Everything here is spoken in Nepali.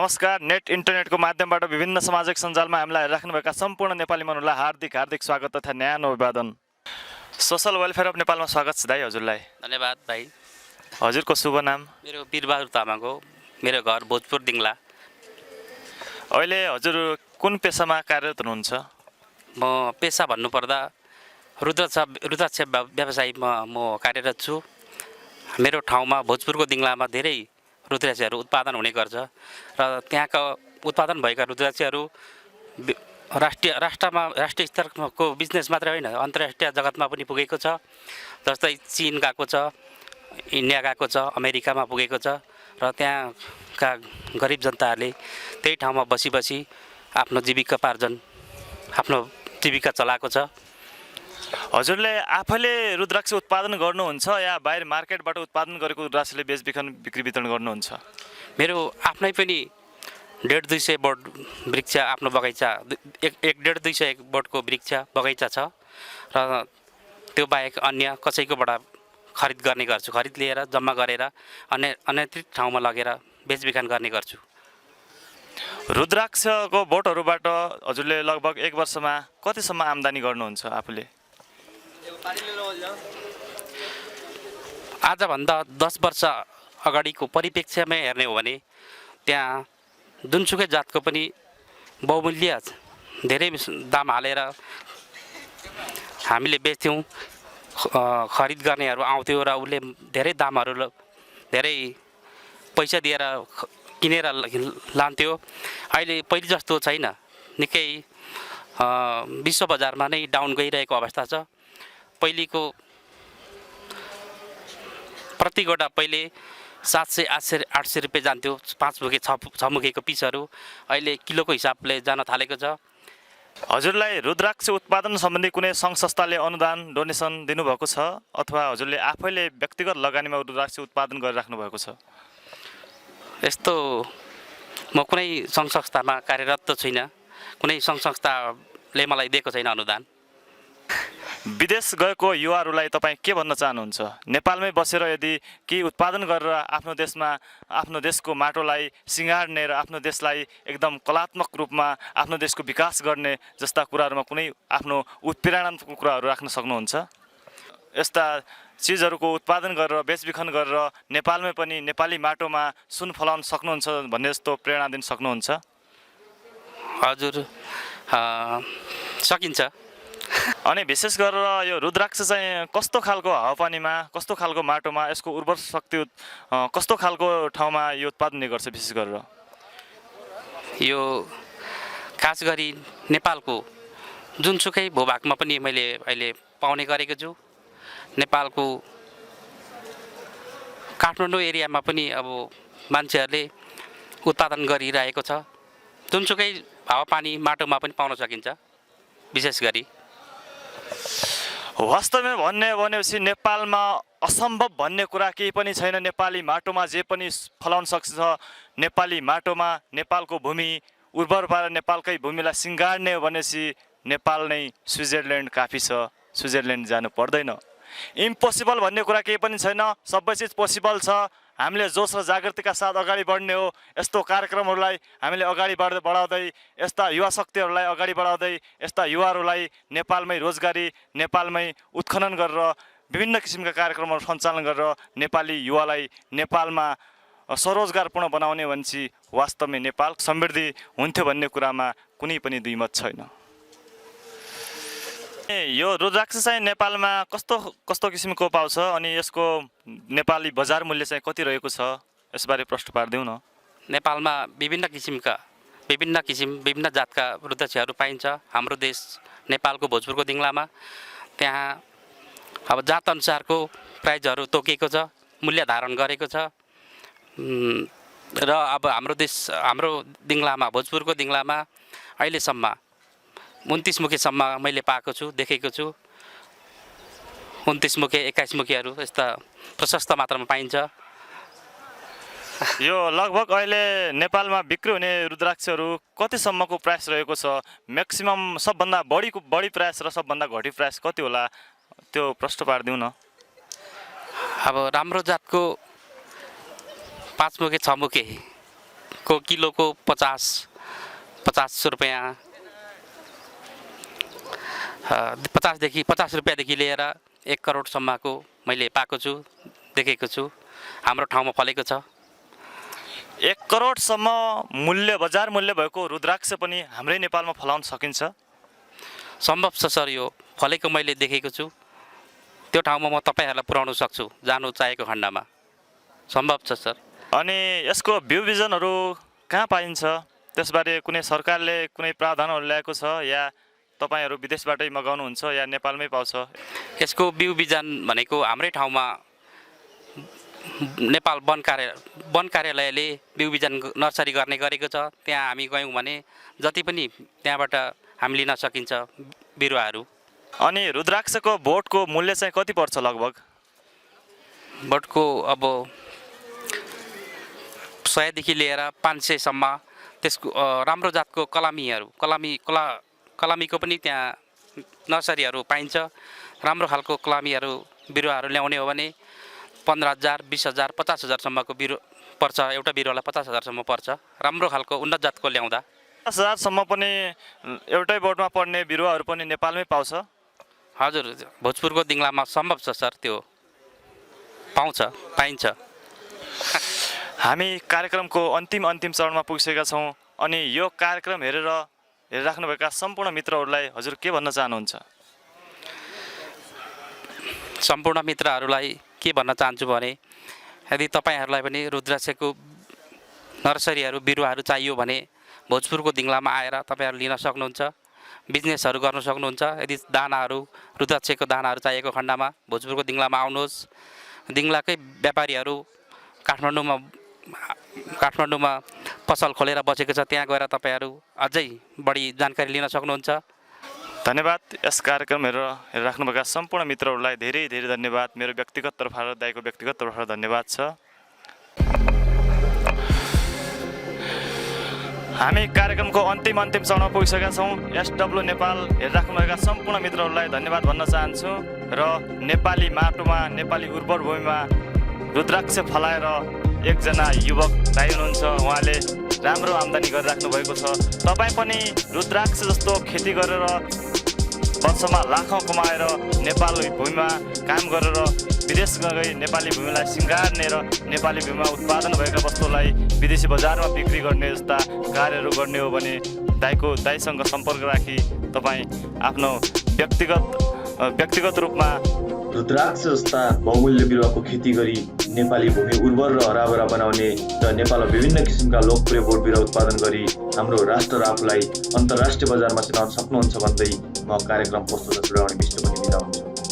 नमस्कार। नेट इन्टरनेटको माध्यमबाट विभिन्न सामाजिक सञ्जालमा हामीलाई राख्नुभएका सम्पूर्ण नेपाली मनहरूलाई हार्दिक स्वागत तथा न्यानो अभिवादन। सोशल वेलफेयर अफ नेपालमा स्वागत छ दाइ हजुरलाई। धन्यवाद भाइ। हजुरको शुभ नाम? मेरो वीरबहादुर तामाङ हो। मेरो घर भोजपुर दिङला। अहिले हजुर कुन पेसामा कार्यरत हुनुहुन्छ? म पेसा भन्नुपर्दा रुद्राक्ष व्यवसायमा म कार्यरत छु। मेरो ठाउँमा भोजपुरको दिङलामा धेरै रुद्राक्षहरू उत्पादन हुने गर्छ र त्यहाँका उत्पादन भएका रुद्राक्षहरू राष्ट्रिय स्तरको बिजनेस मात्रै होइन, अन्तर्राष्ट्रिय जगतमा पनि पुगेको छ। जस्तै चीन गएको छ, इन्डिया गएको छ, अमेरिकामा पुगेको छ र त्यहाँका गरिब जनताहरूले त्यही ठाउँमा बसी आफ्नो जीविका चलाएको छ। हजुरले आफैले रुद्राक्ष उत्पादन गर्नुहुन्छ या बाहिर मार्केटबाट उत्पादन गरेको रुद्राक्षले बिक्री वितरण गर्नुहुन्छ? मेरो आफ्नै पनि 150-200 बोट वृक्ष आफ्नो बगैँचा 150-200 बोटको वृक्ष बगैँचा छ र त्यो बाहेक अन्य कसैकोबाट खरिद गर्ने गर्छु। खरिद लिएर जम्मा गरेर अन्यत्र ठाउँमा लगेर बेचबिखन गर्ने गर्छु। रुद्राक्षको बोटहरूबाट हजुरले लगभग 1 वर्षमा कतिसम्म आम्दानी गर्नुहुन्छ आफूले? आजभन्दा 10 वर्ष अगाडिको परिप्रेक्ष्यमा हेर्ने हो भने त्यहाँ जुनसुकै जातको पनि बहुमूल्य धेरै दाम हालेर हामीले बेच्थ्यौँ। खरिद गर्नेहरू आउँथ्यो र उसले धेरै दामहरू धेरै पैसा दिएर किनेर लान्थ्यो। अहिले पहिले जस्तो छैन, निकै विश्व बजारमा नै डाउन गइरहेको अवस्था छ। पहिलेको प्रति गोटा पहिले 700-800 रुपियाँ जान्थ्यो 5 मुखे 6 मुखेको पिसहरू। अहिले किलोको हिसाबले जान थालेको छ। हजुरलाई रुद्राक्ष उत्पादन सम्बन्धी कुनै सङ्घ संस्थाले अनुदान डोनेसन दिनुभएको छ अथवा हजुरले आफैले व्यक्तिगत लगानीमा रुद्राक्ष उत्पादन गरिराख्नु भएको छ? यस्तो म कुनै सङ्घ संस्थामा कार्यरत त छुइनँ। कुनै सङ्घ संस्थाले मलाई दिएको छैन अनुदान। विदेश गएको युवाहरूलाई तपाईँ के भन्न चाहनुहुन्छ? नेपालमै बसेर यदि केही उत्पादन गरेर आफ्नो देशको माटोलाई सिँगार्ने र आफ्नो देशलाई एकदम कलात्मक रूपमा आफ्नो देशको विकास गर्ने जस्ता कुराहरूमा कुनै आफ्नो उत्प्रेरणात्मक कुराहरू राख्न सक्नुहुन्छ? यस्ता चिजहरूको उत्पादन गरेर बेचबिखन गरेर नेपालमै पनि नेपाली माटोमा सुन फलाउन सक्नुहुन्छ भन्ने जस्तो प्रेरणा दिन सक्नुहुन्छ? हजुर, सकिन्छ। अनि विशेष गरेर यो रुद्राक्ष चाहिँ कस्तो खालको हावापानीमा, कस्तो खालको माटोमा, यसको उर्वर शक्ति कस्तो खालको ठाउँमा यो उत्पादन हुने गर्छ? विशेष गरेर यो खास गरी नेपालको जुनसुकै भूभागमा पनि मैले अहिले पाउने गरेको छु। नेपालको काठमाडौँ एरियामा पनि अब मान्छेहरूले उत्पादन गरिरहेको छ। जुनसुकै हावापानी माटोमा पनि पाउन सकिन्छ। विशेष गरी वास्तवमै भन्ने भनेपछि नेपालमा असम्भव भन्ने कुरा केही पनि छैन। नेपाली माटोमा जे पनि फलाउन सक्छ। नेपाली माटोमा नेपालको भूमि उर्वर पारेर नेपालकै भूमिलाई सिँगार्ने हो भनेपछि नेपाल नै स्विजरल्यान्ड काफी छ। स्विजरल्यान्ड जानु पर्दैन। इम्पोसिबल भन्ने कुरा केही पनि छैन। सबै चिज पोसिबल छ। हामीले जोस र जागृतिका साथ अगाडि बढ्ने हो। यस्तो कार्यक्रमहरूलाई हामीले अगाडि बढाउँदै, यस्ता युवा शक्तिहरूलाई अगाडि बढाउँदै, यस्ता युवाहरूलाई नेपालमै रोजगारी, नेपालमै उत्खनन गरेर विभिन्न किसिमका कार्यक्रमहरू सञ्चालन गरेर नेपाली युवालाई नेपालमा स्वरोजगारपूर्ण बनाउने भनेपछि वास्तवमै नेपाल समृद्धि हुन्थ्यो भन्ने कुरामा कुनै पनि दुईमत छैन। यो रुद्राक्ष चाहिँ नेपालमा कस्तो किसिमको पाउँछ अनि यसको नेपाली बजार मूल्य चाहिँ कति रहेको छ? यसबारे प्रश्न पारिदिउँ न। नेपालमा विभिन्न जातका रुद्राक्षहरू पाइन्छ। हाम्रो देश नेपालको भोजपुरको दिङलामा त्यहाँ अब जात अनुसारको प्राइजहरू तोकिएको छ, मूल्य धारण गरेको छ र अब हाम्रो दिङलामा, भोजपुरको दिङलामा अहिलेसम्म 29 मुखेसम्म मैले पाएको छु, देखेको छु। 29 मुखे 21 मुखेहरू यस्ता प्रशस्त मात्रामा पाइन्छ। यो लगभग अहिले नेपालमा बिक्री हुने रुद्राक्षहरू कतिसम्मको प्राइस रहेको छ? म्याक्सिमम सबभन्दा बढी प्राइस र सबभन्दा घटी प्राइस कति होला? त्यो प्रश्न पारिदिउँ न। अब राम्रो जातको 5 मुखे 6 मुखे को किलोको 50 रुपियाँ 50 रुपियाँदेखि लिएर 1 करोडसम्मको मैले पाएको छु, देखेको छु। हाम्रो ठाउँमा फलेको छ। 1 करोडसम्म मूल्य, बजार मूल्य भएको रुद्राक्ष पनि हाम्रै नेपालमा फलाउन सकिन्छ? सम्भव छ सर, यो फलेको मैले देखेको छु। त्यो ठाउँमा म तपाईँहरूलाई पुर्याउन सक्छु, जानु चाहेको खण्डमा। सम्भव छ सर। अनि यसको बिउ बिजनहरू कहाँ पाइन्छ? त्यसबारे कुनै सरकारले कुनै प्रावधानहरू ल्याएको छ या तपाईँहरू विदेशबाटै मगाउनुहुन्छ या नेपालमै पाउँछ? यसको बिउ बिजन भनेको हाम्रै ठाउँमा नेपाल वन कार्यालयले बिउ बिजन नर्सरी गर्ने गरेको छ। त्यहाँ हामी गयौँ भने जति पनि त्यहाँबाट हामी लिन सकिन्छ बिरुवाहरू। अनि रुद्राक्षको बोटको मूल्य चाहिँ कति पर्छ लगभग? बोटको अब 100 देखि लिएर 500 सम्म। त्यसको राम्रो जातको कलामीको पनि त्यहाँ नर्सरीहरू पाइन्छ। राम्रो खालको कलामीहरू बिरुवाहरू ल्याउने हो भने 15,000, 20,000, 50,000 सम्मको पर्छ। एउटा बिरुवालाई 50,000 सम्म पर्छ, राम्रो खालको उन्नत जातको ल्याउँदा। 50,000 सम्म पनि एउटै बोटमा पर्ने बिरुवाहरू पनि नेपालमै पाउँछ? हजुर, भोजपुरको दिङलामा सम्भव छ सर, त्यो पाइन्छ। हामी कार्यक्रमको अन्तिम चरणमा पुगिसकेका छौँ। अनि यो कार्यक्रम हेरिराख्नुभएका सम्पूर्ण मित्रहरूलाई हजुर के भन्न चाहनुहुन्छ? सम्पूर्ण मित्रहरूलाई के भन्न चाहन्छु भने यदि तपाईँहरूलाई पनि रुद्राक्षको नर्सरीहरू बिरुवाहरू चाहियो भने भोजपुरको दिङलामा आएर तपाईँहरू लिन सक्नुहुन्छ, बिजनेसहरू गर्न सक्नुहुन्छ। यदि दानाहरू, रुद्राक्षको दानाहरू चाहिएको खण्डमा भोजपुरको दिङलामा आउनुहोस्। दिङलाकै व्यापारीहरू काठमाडौँमा पसल खोलेर बसेको छ, त्यहाँ गएर तपाईँहरू अझै बढी जानकारी लिन सक्नुहुन्छ। धन्यवाद। यस कार्यक्रम हेरिराख्नुभएका सम्पूर्ण मित्रहरूलाई धेरै धेरै धन्यवाद। मेरो व्यक्तिगत तर्फबाट, दाइको व्यक्तिगत तर्फबाट धन्यवाद छ। हामी कार्यक्रमको अन्तिम चरणमा पुगिसकेका छौँ। SW नेपाल हेरिराख्नुभएका सम्पूर्ण मित्रहरूलाई धन्यवाद भन्न चाहन्छु। र नेपाली माटोमा, नेपाली उर्वर भूमिमा रुद्राक्ष फलाएर एकजना युवक दाइ हुनुहुन्छ। उहाँले राम्रो आम्दानी गरिराख्नु भएको छ। तपाईँ पनि रुद्राक्ष जस्तो खेती गरेर वर्षमा लाखौँ कमाएर नेपाली भूमिमा काम गरेर विदेश गई नेपाली भूमिलाई सिँगार्ने र नेपाली भूमिमा उत्पादन भएका वस्तुलाई विदेशी बजारमा बिक्री गर्ने जस्ता कार्यहरू गर्ने हो भने दाइसँग सम्पर्क राखी तपाईँ आफ्नो व्यक्तिगत रूपमा रुद्राक्ष जस्ता बहुमूल्य बिरुवाको खेती गरी नेपाली भूमि उर्वर र हराभरा बनाउने र नेपालमा विभिन्न किसिमका लोकप्रिय बोट बिरुवा उत्पादन गरी हाम्रो राष्ट्र र आफूलाई अन्तर्राष्ट्रिय बजारमा चिनाउन सक्नुहुन्छ भन्दै म कार्यक्रम प्रस्तुत बिष्ट पनि बिदा हुन्छु।